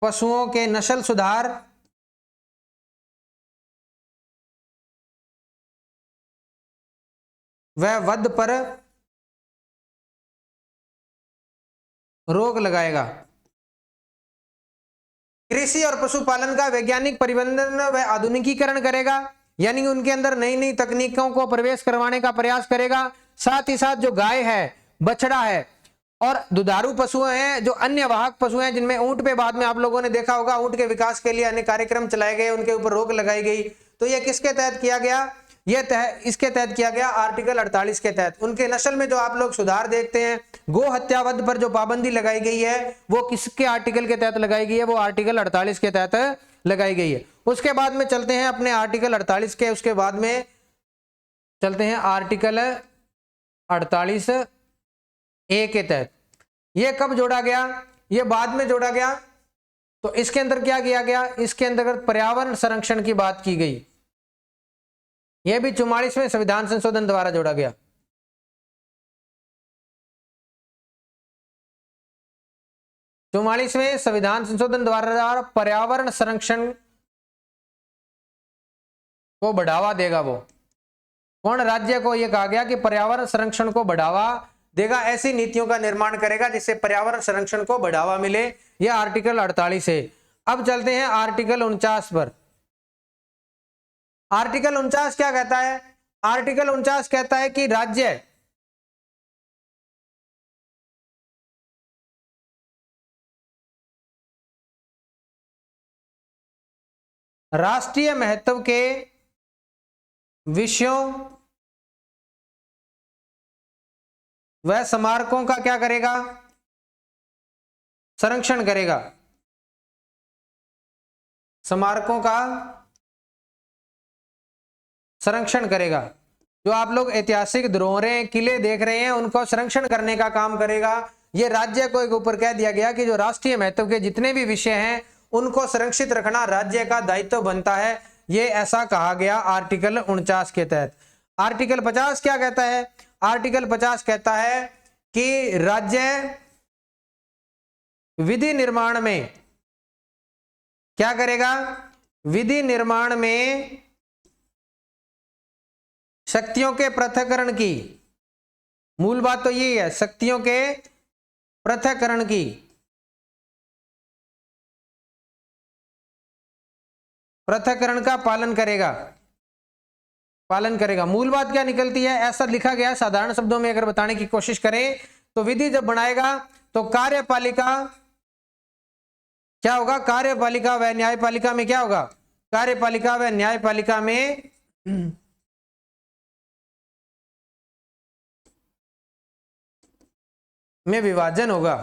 पशुओं के नस्ल सुधार व वध पर रोक लगाएगा। कृषि और पशुपालन का वैज्ञानिक परिबंधन व आधुनिकीकरण करेगा, यानी कि उनके अंदर नई नई तकनीकों को प्रवेश करवाने का प्रयास करेगा। साथ ही साथ जो गाय है, बछड़ा है और दुधारू पशु हैं, जो अन्य वाहक पशु हैं, जिनमें ऊंट पे बाद में आप लोगों ने देखा होगा, ऊंट के विकास के लिए अनेक कार्यक्रम चलाए गए, उनके ऊपर रोक लगाई गई। तो ये किसके तहत किया गया? इसके तहत किया गया आर्टिकल 48 के तहत। उनके नस्ल में जो आप लोग सुधार देखते हैं, गो हत्या वध पर जो पाबंदी लगाई गई है, वो किसके आर्टिकल के तहत लगाई गई है? वो आर्टिकल 48 के तहत लगाई गई है। उसके बाद में चलते हैं अपने आर्टिकल 48 के, उसके बाद में चलते हैं आर्टिकल 48 ए के तहत। ये कब जोड़ा गया? ये बाद में जोड़ा गया। तो इसके अंदर क्या किया गया? इसके अंतर्गत पर्यावरण संरक्षण की बात की गई। यह भी 44वें संविधान संशोधन द्वारा जोड़ा गया। चौवालीसवें संविधान संशोधन द्वारा पर्यावरण संरक्षण को बढ़ावा देगा। वो कौन? राज्य को यह कहा गया कि पर्यावरण संरक्षण को बढ़ावा देगा, ऐसी नीतियों का निर्माण करेगा जिससे पर्यावरण संरक्षण को बढ़ावा मिले। यह आर्टिकल 48 है। अब चलते हैं आर्टिकल 49 पर। आर्टिकल 49 क्या कहता है? आर्टिकल 49 कहता है कि राज्य राष्ट्रीय महत्व के विषयों व स्मारकों का क्या करेगा? संरक्षण करेगा। स्मारकों का संरक्षण करेगा। जो आप लोग ऐतिहासिक धरोहरें, किले देख रहे हैं, उनको संरक्षण करने का काम करेगा। ये राज्य को एक ऊपर कह दिया गया कि जो राष्ट्रीय महत्व के जितने भी विषय हैं उनको संरक्षित रखना राज्य का दायित्व बनता है। ये ऐसा कहा गया आर्टिकल 49 के तहत। आर्टिकल 50 क्या कहता है? आर्टिकल 50 कहता है कि राज्य विधि निर्माण में क्या करेगा? विधि निर्माण में शक्तियों के पृथक्करण की, मूल बात तो यही है, शक्तियों के पृथक्करण की पृथक्करण का पालन करेगा। मूल बात क्या निकलती है? ऐसा लिखा गया है, साधारण शब्दों में अगर बताने की कोशिश करें तो विधि जब बनाएगा तो कार्यपालिका क्या होगा? कार्यपालिका व न्यायपालिका में क्या होगा? कार्यपालिका व न्यायपालिका में विभाजन होगा।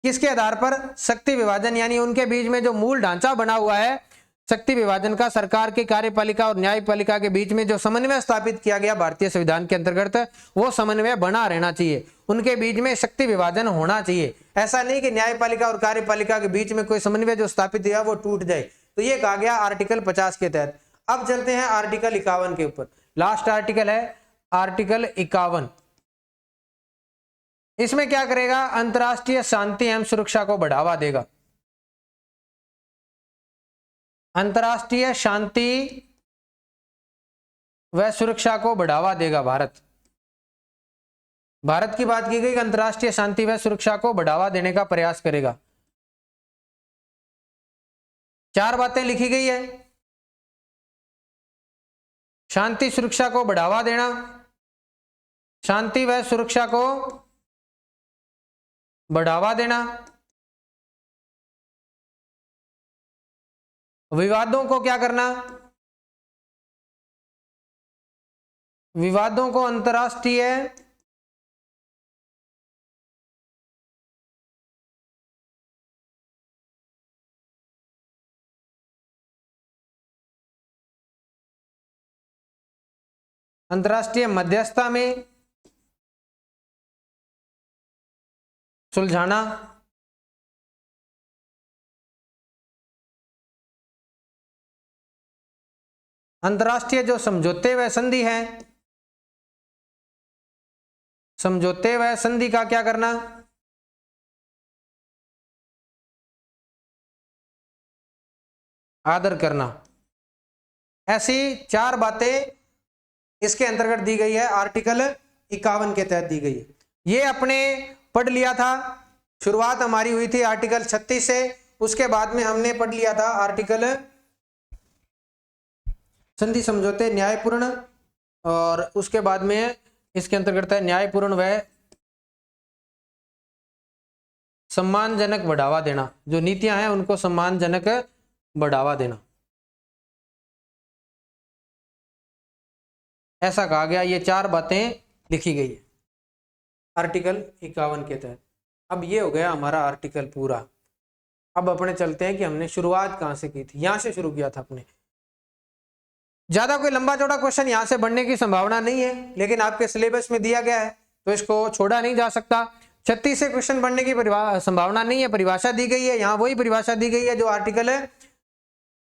किसके आधार पर? शक्ति विभाजन, यानी उनके बीच में जो मूल ढांचा बना हुआ है शक्ति विभाजन का, सरकार की कार्यपालिका और न्यायपालिका के बीच में जो समन्वय स्थापित किया गया भारतीय संविधान के अंतर्गत, वो समन्वय बना रहना चाहिए। उनके बीच में शक्ति विभाजन होना चाहिए। ऐसा नहीं कि न्यायपालिका और कार्यपालिका के बीच में कोई समन्वय जो स्थापित हुआ वो टूट जाए। तो ये कहा गया आर्टिकल 50 के तहत। अब चलते हैं आर्टिकल 51 के ऊपर। लास्ट आर्टिकल है आर्टिकल 51। इसमें क्या करेगा? अंतरराष्ट्रीय शांति एवं सुरक्षा को बढ़ावा देगा। अंतरराष्ट्रीय शांति व सुरक्षा को बढ़ावा देगा भारत की बात की गई कि अंतरराष्ट्रीय शांति व सुरक्षा को बढ़ावा देने का प्रयास करेगा। 4 बातें लिखी गई है। शांति सुरक्षा को बढ़ावा देना, शांति व सुरक्षा को बढ़ावा देना, विवादों को क्या करना? विवादों को अंतरराष्ट्रीय मध्यस्थता में सुलझाना, अंतरराष्ट्रीय जो समझौते व संधि है, समझौते व संधि का क्या करना? आदर करना। ऐसी 4 बातें इसके अंतर्गत दी गई है, आर्टिकल 51 के तहत दी गई है। ये अपने पढ़ लिया था। शुरुआत हमारी हुई थी आर्टिकल 36 से, उसके बाद में हमने पढ़ लिया था आर्टिकल संधि समझौते न्यायपूर्ण, और उसके बाद में इसके अंतर्गत है न्यायपूर्ण व सम्मानजनक बढ़ावा देना। जो नीतियां हैं उनको सम्मानजनक बढ़ावा देना, ऐसा कहा गया। ये 4 बातें लिखी गई है आर्टिकल 51 के तहत। अब ये हो गया हमारा आर्टिकल पूरा। अब अपने चलते हैं कि हमने शुरुआत कहां से की थी। यहां से शुरू किया था अपने। ज्यादा कोई लंबा चौड़ा क्वेश्चन यहां से बनने की संभावना नहीं है, लेकिन आपके सिलेबस में दिया गया है तो इसको छोड़ा नहीं जा सकता। 36 से क्वेश्चन बनने की संभावना नहीं है। परिभाषा दी गई है, यहाँ वही परिभाषा दी गई है जो आर्टिकल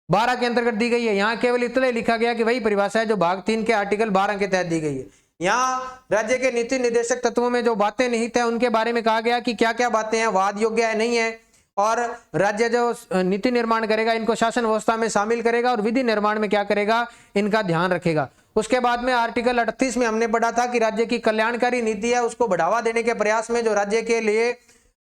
12 के अंतर्गत दी गई है। यहाँ केवल इतना ही लिखा गया कि वही परिभाषा है जो भाग 3 के आर्टिकल 12 के तहत दी गई है। यहाँ राज्य के नीति निर्देशक तत्वों में जो बातें निहित है उनके बारे में कहा गया कि क्या क्या बातें हैं, वाद योग्य है नहीं है, और राज्य जो नीति निर्माण करेगा इनको शासन व्यवस्था में शामिल करेगा और विधि निर्माण में क्या करेगा, इनका ध्यान रखेगा। उसके बाद में आर्टिकल 38 में हमने पढ़ा था कि राज्य की कल्याणकारी नीति है उसको बढ़ावा देने के प्रयास में जो राज्य के लिए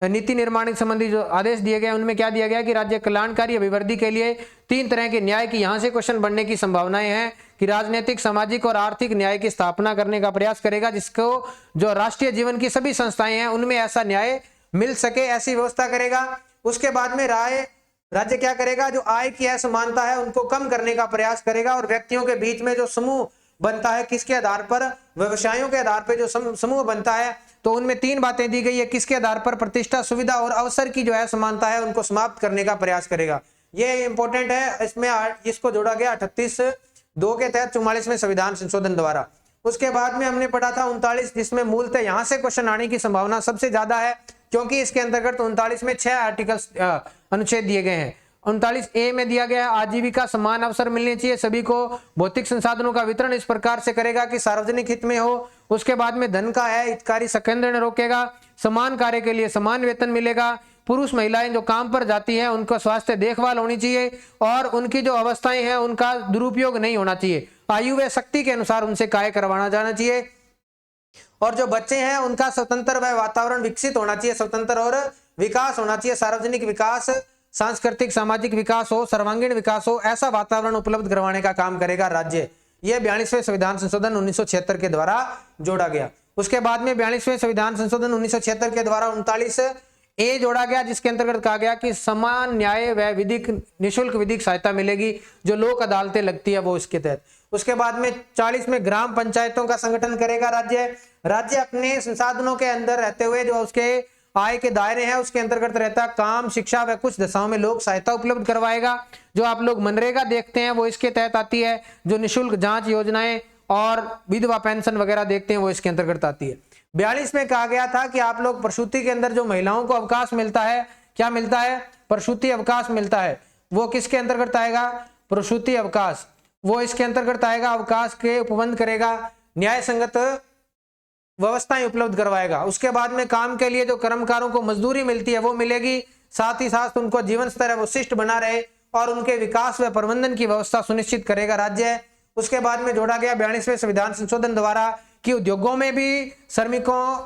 नीति निर्माण संबंधी जो आदेश दिए गए उनमें क्या दिया गया कि राज्य कल्याणकारी अभिवृद्धि के लिए 3 तरह के न्याय की यहां से क्वेश्चन बनने की संभावनाएं हैं कि राजनीतिक, सामाजिक और आर्थिक न्याय की स्थापना करने का प्रयास करेगा, जिसको जो राष्ट्रीय जीवन की सभी संस्थाएं हैं उनमें ऐसा न्याय मिल सके, ऐसी व्यवस्था करेगा। उसके बाद में राज्य क्या करेगा, जो आय की असमानता है उनको कम करने का प्रयास करेगा और व्यक्तियों के बीच में जो समूह बनता है, किसके आधार पर, व्यवसायों के आधार पर जो समूह बनता है, तो उनमें 3 बातें दी गई है। किसके आधार पर, प्रतिष्ठा, सुविधा और अवसर की जो असमानता है उनको समाप्त करने का प्रयास करेगा। ये इंपॉर्टेंट है, इसमें इसको जोड़ा गया 38(2) के तहत 44वें संविधान संशोधन द्वारा। उसके बाद में हमने पढ़ा था 39, जिसमें मूलतः यहां से क्वेश्चन आने की संभावना सबसे ज्यादा है, क्योंकि इसके अंतर्गत 39 में 6 आर्टिकल्स अनुच्छेद दिए गए हैं। 39A में दिया गया आजीविका समान अवसर मिलने चाहिए सभी को, भौतिक संसाधनों का वितरण इस प्रकार से करेगा कि सार्वजनिक हित में हो। उसके बाद में धन का है हितकारी संकेंद्रण रोकेगा, समान कार्य के लिए समान वेतन मिलेगा, पुरुष महिलाएं जो काम पर जाती हैं उनको स्वास्थ्य देखभाल होनी चाहिए और उनकी जो अवस्थाएं हैं उनका दुरुपयोग नहीं होना चाहिए, आयु व शक्ति के अनुसार उनसे कार्य करवाना जाना चाहिए। और जो बच्चे हैं उनका स्वतंत्र व वातावरण विकसित होना चाहिए, स्वतंत्र और विकास होना चाहिए, सार्वजनिक विकास, सांस्कृतिक सामाजिक विकास हो, सर्वांगीण विकास हो, ऐसा वातावरण उपलब्ध करवाने का काम करेगा राज्य। यह 42वें संविधान संशोधन 1976 के द्वारा जोड़ा गया। उसके बाद में 42वें संविधान संशोधन 1976 के द्वारा 39A जोड़ा गया, जिसके अंतर्गत कहा गया कि समान न्याय व विधिक निःशुल्क विधिक सहायता मिलेगी, जो लोक अदालतें लगती है वो इसके तहत। उसके बाद में 40 में ग्राम पंचायतों का संगठन करेगा राज्य अपने संसाधनों के अंदर रहते हुए जो उसके आय के दायरे हैं उसके अंतर्गत रहता काम, शिक्षा व कुछ दशाओं में लोक सहायता उपलब्ध करवाएगा। जो आप लोग मनरेगा देखते हैं वो इसके तहत आती है, जो निःशुल्क जांच योजनाएं और विधवा पेंशन वगैरह देखते हैं वो इसके अंतर्गत आती है। 42 में कहा गया था कि आप लोग प्रसूति के अंदर जो महिलाओं को अवकाश मिलता है, क्या मिलता है, प्रसूति अवकाश मिलता है, वो किसके अंतर्गत आएगा, प्रसूति अवकाश, वो इसके अंतर्गत आएगा। अवकाश के उपबंध करेगा, न्याय संगत व्यवस्थाएं उपलब्ध करवाएगा। उसके बाद में काम के लिए जो कर्मकारों को मजदूरी मिलती है वो मिलेगी, साथ ही साथ उनको जीवन स्तर वो शिष्ट बना रहे और उनके विकास व प्रबंधन की व्यवस्था सुनिश्चित करेगा राज्य। उसके बाद में जोड़ा गया 42वें संविधान संशोधन द्वारा कि उद्योगों में भी श्रमिकों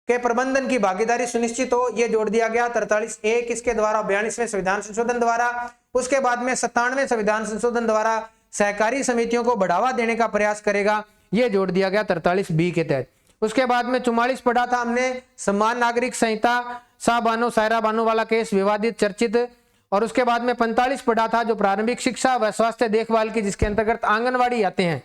के प्रबंधन की भागीदारी सुनिश्चित हो, यह जोड़ दिया गया 43A किसके द्वारा, 42वें संविधान संशोधन द्वारा। उसके बाद में 97वें संविधान संशोधन द्वारा सहकारी समितियों को बढ़ावा देने का प्रयास करेगा, यह जोड़ दिया गया 43B के तहत। उसके बाद में 44 पढ़ा था हमने, समान नागरिक संहिता, शाह बानो सायरा बानो वाला केस विवादित चर्चित। और उसके बाद में 45 पढ़ा था जो प्रारंभिक शिक्षा व स्वास्थ्य देखभाल की, जिसके अंतर्गत आंगनवाड़ी आते हैं,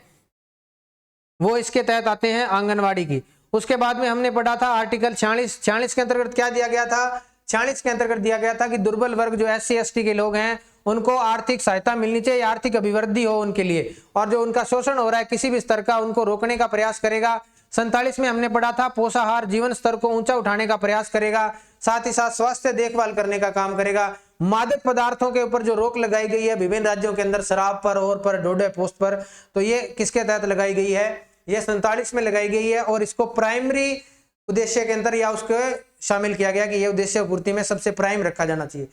वो इसके तहत आते हैं आंगनवाड़ी की। उसके बाद में हमने पढ़ा था आर्टिकल 46 के अंतर्गत क्या दिया गया था, 46 के अंतर्गत दिया गया था कि दुर्बल वर्ग जो SC ST के लोग हैं उनको आर्थिक सहायता मिलनी चाहिए, आर्थिक अभिवृद्धि हो उनके लिए, और जो उनका शोषण हो रहा है किसी भी स्तर का उनको रोकने का प्रयास करेगा। 47 में हमने पढ़ा था पोषाहार, जीवन स्तर को ऊंचा उठाने का प्रयास करेगा, साथ ही साथ स्वास्थ्य देखभाल करने का काम करेगा। मादक पदार्थों के ऊपर जो रोक लगाई गई है विभिन्न राज्यों के अंदर, शराब पर और पर डोडे पोस्ट पर, तो ये किसके तहत लगाई गई है, ये 47 में लगाई गई है और इसको प्राइमरी उद्देश्य के अंदर या उसको शामिल किया गया कि यह उद्देश्य पूर्ति में सबसे प्राइम रखा जाना चाहिए।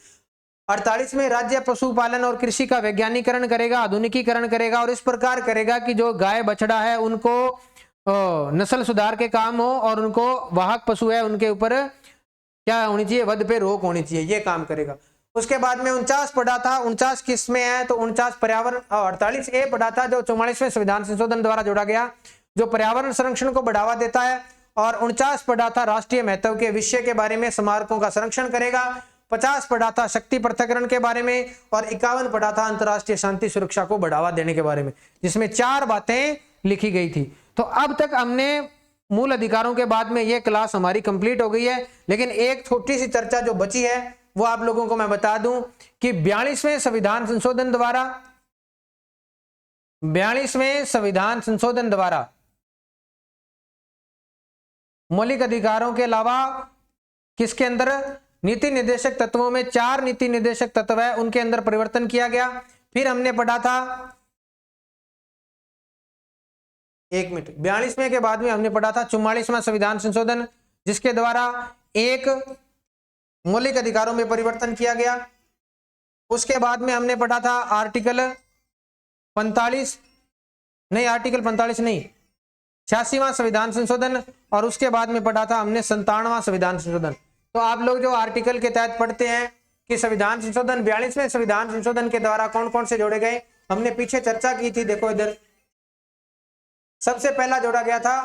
48 में राज्य पशुपालन और कृषि का वैज्ञानिकरण करेगा, आधुनिकीकरण करेगा और इस प्रकार करेगा कि जो गाय बछड़ा है उनको नस्ल सुधार के काम हो और उनको वाहक पशु है उनके ऊपर क्या होनी चाहिए, वध पे रोक होनी चाहिए, ये काम करेगा। उसके बाद में 49 पढ़ा था, 49 किस में है तो 49 पर्यावरण, 48A पढ़ा था जो 44वें संविधान संशोधन द्वारा जोड़ा गया, जो पर्यावरण संरक्षण को बढ़ावा देता है। और 49 पढ़ा था राष्ट्रीय महत्व के विषय के बारे में, स्मारकों का संरक्षण करेगा। 50 पढ़ा था शक्ति पृथक्करण के बारे में और 51 पढ़ा था अंतरराष्ट्रीय शांति सुरक्षा को बढ़ावा देने के बारे में, जिसमें 4 बातें लिखी गई थी। तो अब तक हमने मूल अधिकारों के बाद में यह क्लास हमारी कंप्लीट हो गई है, लेकिन एक छोटी सी चर्चा जो बची है वो आप लोगों को मैं बता दूं कि 42वें संविधान संशोधन द्वारा मौलिक अधिकारों के अलावा किसके अंदर, नीति निर्देशक तत्वों में 4 नीति निर्देशक तत्व है उनके अंदर परिवर्तन किया गया। फिर हमने पढ़ा था 42वें के बाद में हमने पढ़ा था 44वां संविधान संशोधन, जिसके द्वारा एक मौलिक अधिकारों में परिवर्तन किया गया। उसके बाद में हमने पढ़ा था आर्टिकल 45 नहीं 86वां संविधान संशोधन, और उसके बाद में पढ़ा था हमने 97वां संविधान संशोधन। तो आप लोग जो आर्टिकल के तहत पढ़ते हैं कि संविधान संशोधन 42वें संविधान संशोधन के द्वारा कौन कौन से जोड़े गए, हमने पीछे चर्चा की थी। देखो इधर सबसे पहला जोड़ा गया था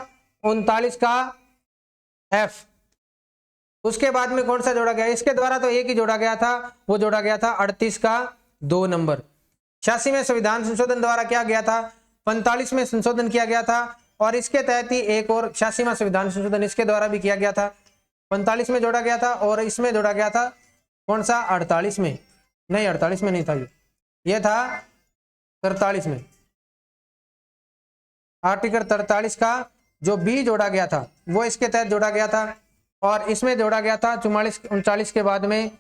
39 का एफ, उसके बाद में कौन सा जोड़ा गया, इसके द्वारा तो एक ही जोड़ा गया था, वो जोड़ा गया था 38 का 2 नंबर। 86वें संविधान संशोधन द्वारा क्या गया था, 45 में संशोधन किया गया था, और इसके तहत ही एक और 86वां संविधान संशोधन इसके द्वारा भी किया गया था। 45 में जोड़ा गया था और इसमें जोड़ा गया था कौन सा, 48 में नहीं, 48 में नहीं था, ये था 43 में। आर्टिकल 43 का जो बी जोड़ा गया था वो इसके तहत जोड़ा गया था, और इसमें जोड़ा गया था 44 39 के बाद में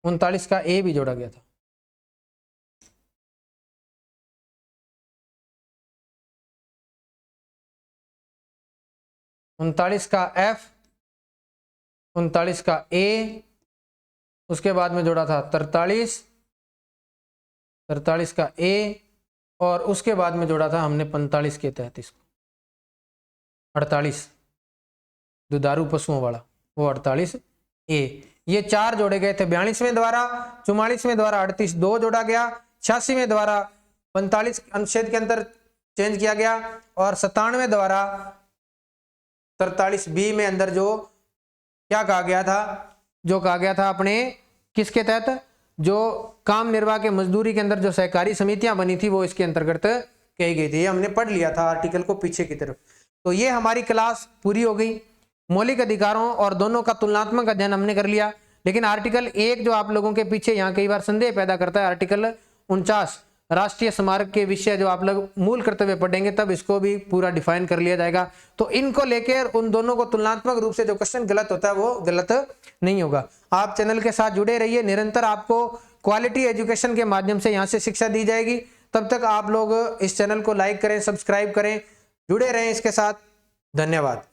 39 का ए भी जोड़ा गया था। उनतालीस का एफ, 39 का ए, उसके बाद में जोड़ा था 43 का ए, और उसके बाद में जोड़ा था हमने 45 के तहत इसको 48 दुधारू पशुओं वाला, वो 48 ए। ये 4 जोड़े गए थे 42वें द्वारा, 44वें द्वारा 38 2 जोड़ा गया, 86वें द्वारा 45 अनुच्छेद के अंदर चेंज किया गया, और 97वें द्वारा 43 बी में अंदर जो क्या कहा गया था, जो कहा गया था अपने किसके तहत, जो काम निर्वाह के मजदूरी के अंदर जो सहकारी समितियां बनी थी वो इसके अंतर्गत कही गई थी। ये हमने पढ़ लिया था आर्टिकल को पीछे की तरफ। तो ये हमारी क्लास पूरी हो गई। मौलिक अधिकारों और दोनों का तुलनात्मक अध्ययन हमने कर लिया। लेकिन आर्टिकल 1 जो आप लोगों के पीछे यहाँ कई बार संदेह पैदा करता है, आर्टिकल 49 राष्ट्रीय स्मारक के विषय जो आप लोग मूल कर्तव्य पढ़ेंगे तब इसको भी पूरा डिफाइन कर लिया जाएगा। तो इनको लेकर उन दोनों को तुलनात्मक रूप से जो क्वेश्चन गलत होता है वो गलत नहीं होगा। आप चैनल के साथ जुड़े रहिए, निरंतर आपको क्वालिटी एजुकेशन के माध्यम से यहाँ से शिक्षा दी जाएगी। तब तक आप लोग इस चैनल को लाइक करें, सब्सक्राइब करें, जुड़े रहें इसके साथ। धन्यवाद।